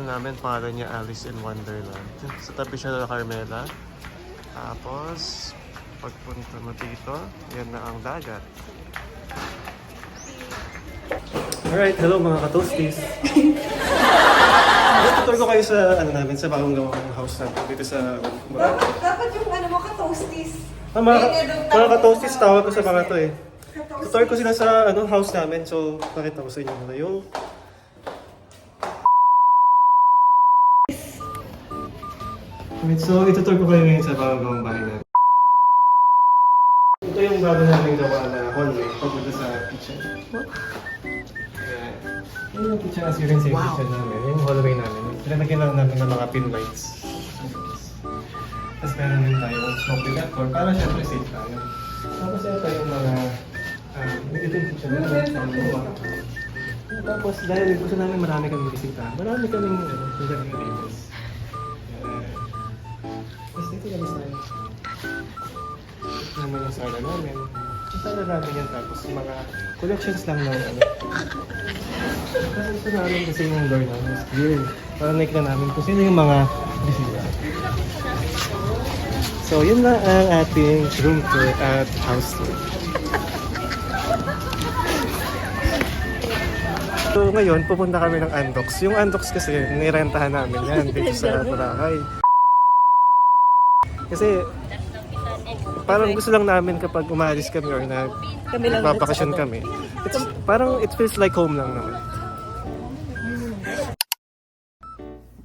namin, pangalan niya Alice in Wonderland. Sa tabi siya ng Carmela. Tapos, pagpunta mo dito, yan na ang dagat. Alright, hello mga ka-toasties. Tutur ko kayo sa namin, sa bagong gawang house natin dito sa Dapat yung mo ka-toasties. Mga ka-toasties, tawag ko sa mga to eh. Tutur ko sila sa house namin, so pakita ko sa inyo muna yung Alright, so itutur ko kayo ngayon sa bagong gawang bahay natin. Ito yung bago namin gawa na hallway, papunta sa kitchen. Yung kitchen, as you can see, yung kitchen namin, yung hallway namin. Pinalagyan lang namin ng mga pin lights. Tapos meron din tayong smoke detector para syempre safe tayo. Tapos ito yung mga, ito yung kitchen namin. Tapos dahil gusto namin marami kaming bisita, marami kaming tables. Tapos dito labas tayo. Ito naman yung sala namin. Yung sala namin yan, tapos mga collections lang ng Kasi ito namin kasi yung door namin is clear. Para nakikita namin kung sino yung mga bisita. So yun na ang ating room tour at house tour. So ngayon, pupunta kami ng Andox. Yung Andox kasi, nirentahan namin yan dito sa Boracay. Kasi parang gusto lang namin kapag umalis kami or nagpapakasyon kami. Parang it feels like home lang naman.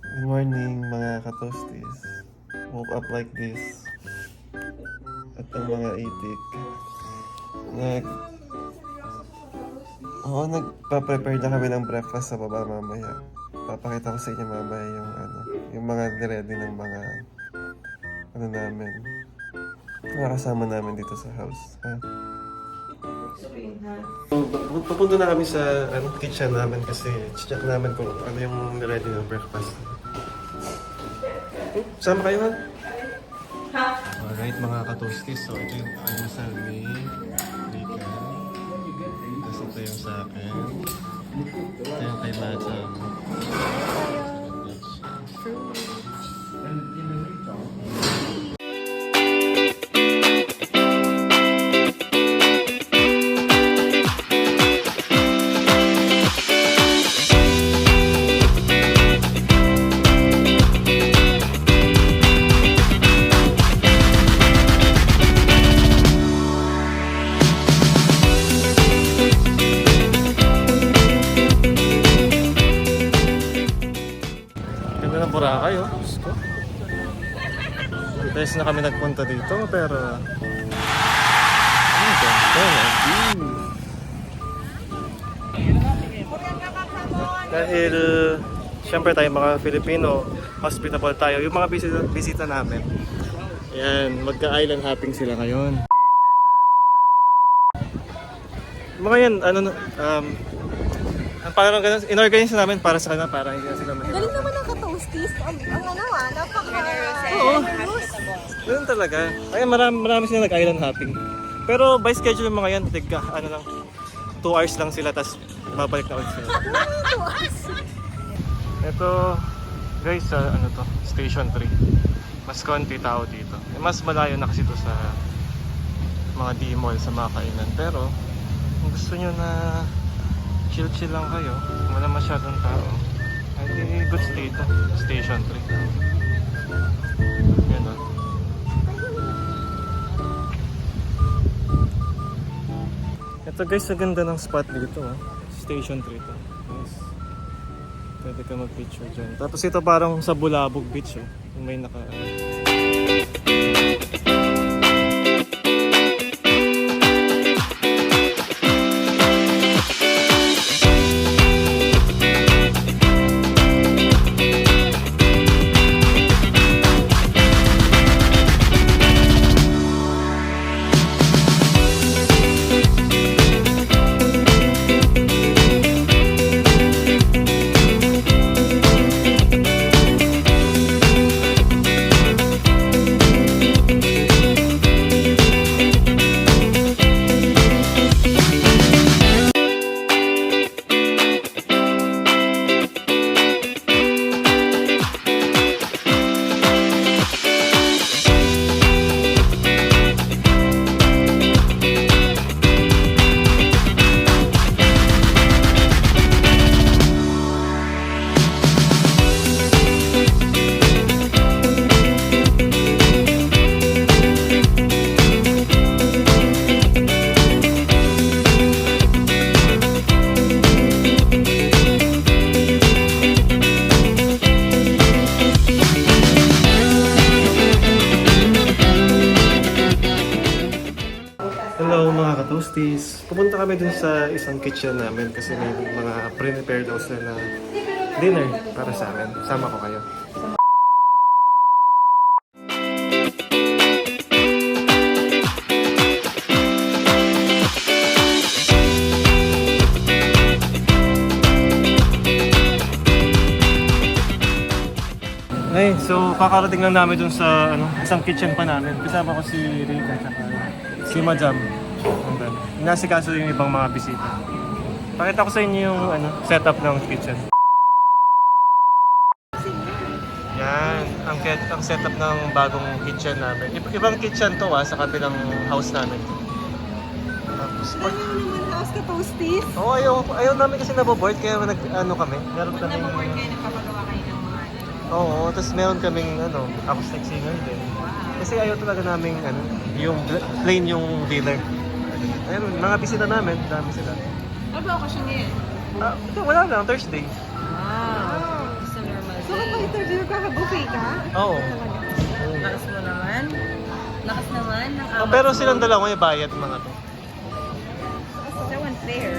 Good morning mga ka-toasties. Woke up like this. At ang mga itik. Nagpa-prepare na kami ng breakfast sa baba mamaya. Papakita ko sa inyo mamaya yung mga niready ng mga namin. Mga kasama namin dito sa house. Pupunta na kami sa kitchen namin kasi check namin kung ano yung ready na breakfast. Sama kayo ha? Ha? Alright mga ka-toasties, so ito yung almusal ni Rika. Tapos ito yung sa akin. Ito yung kay Madam. Ganda ng Boracay, oh. Diyos ko. Beses na kami nagpunta dito, pero ganda na. Dahil syempre tayo mga Filipino, hospitable tayo. Yung mga bisita namin, ayan, magka-island hopping sila ngayon. Mga yan, parang ganun, in-organize namin para sa kanila, para hindi na sila mahirap. Galing naman ang ka-toasties. Napaka... Oo. Ganun talaga. Kaya marami sila nag-island hopping. Pero by schedule yung mga yan, tigka, 2 hours lang sila, tapos babalik na ulit sila. Ito, guys, Station 3. Mas konti tao dito. Mas malayo na kasi ito sa mga D-mall, sa mga kainan. Pero, kung gusto nyo na chill lang kayo, wala masyadong tao, ay good stay ito, Station 3. Yan o. Ito guys, ang ganda ng spot dito, Station 3 ito. Yes. Pwede ka mag-picture dyan. Tapos ito parang sa Bulabog Beach, yung may naka... toasties. Pupunta kami dun sa isang kitchen namin kasi may mga pre-prepared daw sila na dinner para sa amin. Sama ko kayo. Ay, so kakarating lang namin dun sa isang kitchen pa namin. Kasama ko si Rika at si Madam. Andun. Inasikaso yung ibang mga bisita. Pakita ko sa inyo yung setup ng kitchen. Yan, ang setup ng bagong kitchen namin. Ibang kitchen to sa kabilang house namin. Tapos, Ayaw naman house ka toasties. ayaw namin kasi naboboard kaya kami. Meron kaming... Nababoard kayo, nagpapagawa kayo ng mga Oo, tapos meron kaming acoustic singer din. Kasi ayaw talaga namin yung plain yung dinner. Ayun, mga bisita namin, dami sila. Ano ba okasyon ngayon? Ito, wala lang, Thursday. Wow. Sa normal day. So kapag Thursday, magkaka-buffet ka? Oo. Lakas mo naman. Lakas naman ng Pero silang dalawa may bayad mga to. That one's there.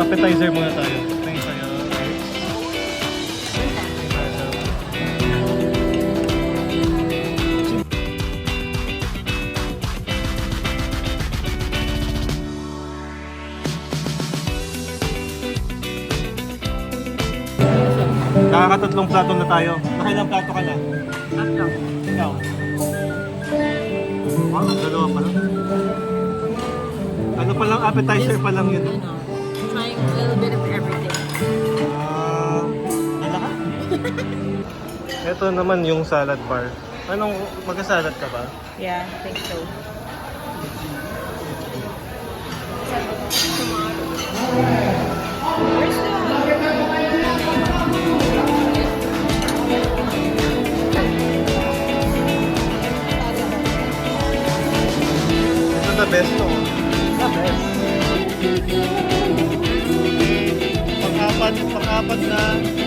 Appetizer muna tayo. Thanks sa'yo. Nakakatatlong plato na tayo. Nakailang plato ka na? Tatlo. Ikaw? Wow, dalawa pa lang. Ano pa lang, appetizer pa lang yun. Trying a little bit of everything. Nalahat? Ito naman yung salad bar. Anong, magkasalad ka ba? Yeah, I think so. Where's Ito the best to. The best. Pang-apat na tayo.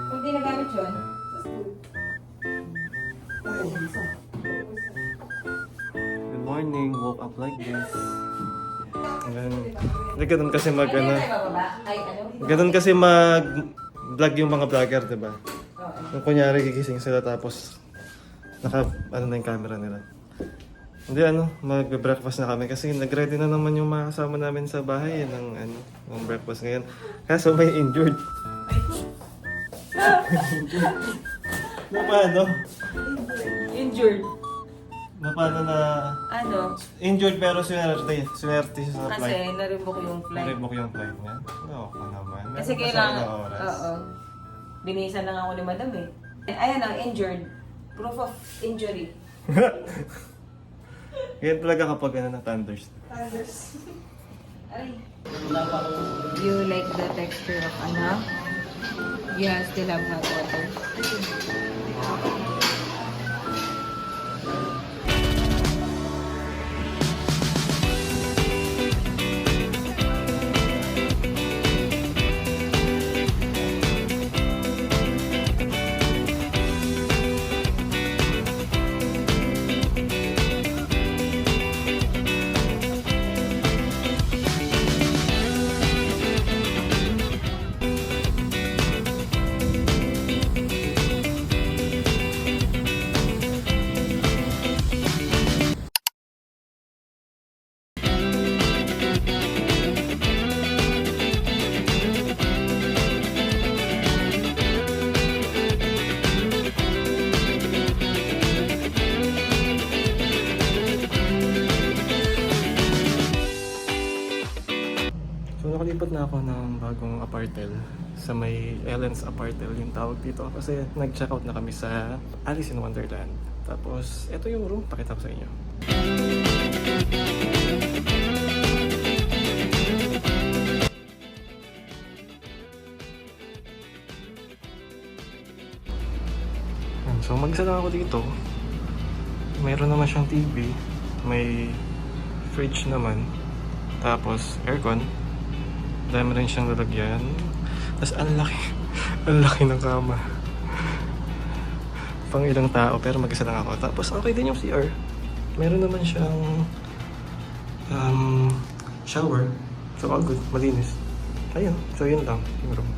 Kung di nagamit yun? Good morning, woke up like this. Ganun kasi ganun kasi mag-vlog yung mga vlogger, diba? Yung kunyari gigising sila tapos na yung camera nila. Hindi mag-breakfast na kami kasi nag-ready na naman yung mga kasama namin sa bahay ng breakfast ngayon. Kaso may injured. Paano? Injured. Paano na Ano? injured pero swerte siya sa Kasi flight. naribok yung flight. Naribok yung flight niya? Oo pa naman. Kasi Meron pa kailangan, siya ilang oras. oo. Binisan lang ako ni madam eh. Ayan injured. Proof of injury. Ganyan talaga kapag thunders. Aray. You like the texture of Yeah, still have hot water. nag-check out na ako ng bagong apartel sa may Ellen's Apartel yung tawag dito kasi nag-check out na kami sa Alice in Wonderland. Tapos, ito yung room. Pakita ko sa inyo. So, mag-isa lang ako dito. Mayroon naman siyang TV. May fridge naman. Tapos, aircon. Dami rin siyang lalagyan. Tapos, ang laki. Ang laki ng kama. Pang ilang tao, pero mag-isa lang ako. Tapos, okay din yung CR. Meron naman siyang shower. So, all good. Malinis. Ayun. So, yun lang. Yung room.